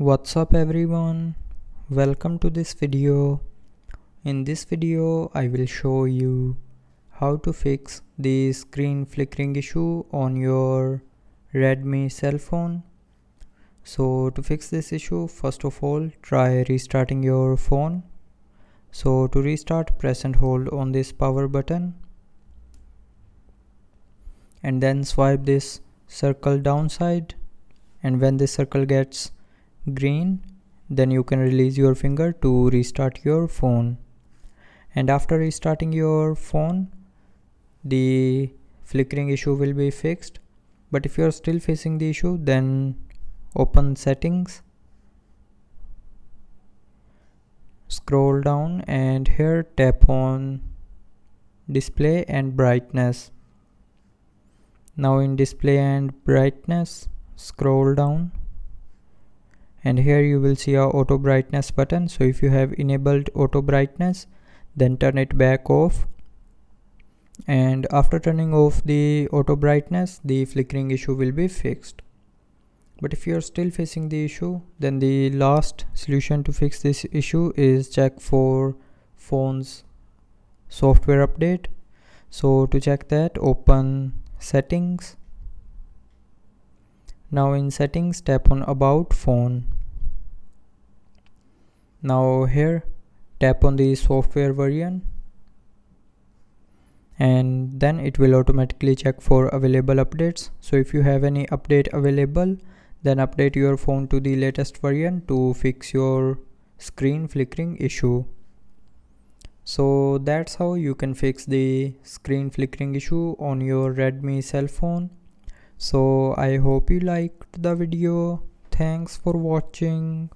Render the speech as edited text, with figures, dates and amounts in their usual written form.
What's up everyone, welcome to this video. In this video I will show you how to fix the screen flickering issue on your Redmi cell phone. So to fix this issue, first of all try restarting your phone. So to restart, press and hold on this power button and then swipe this circle downside, and when this circle gets green, then you can release your finger to restart your phone. And after restarting your phone, the flickering issue will be fixed. But if you are still facing the issue, then open settings, scroll down, and here tap on display and brightness. Now in display and brightness, scroll down, and here you will see a auto brightness button. So if you have enabled auto brightness, then turn it back off, and after turning off the auto brightness, the flickering issue will be fixed. But if you are still facing the issue, then the last solution to fix this issue is check for phone's software update. So to check that, open settings. Now in settings, tap on about phone. Now here tap on the software version, and then it will automatically check for available updates. So if you have any update available, then update your phone to the latest version to fix your screen flickering issue. So that's how you can fix the screen flickering issue on your Redmi cell phone. So I hope you liked the video. Thanks for watching.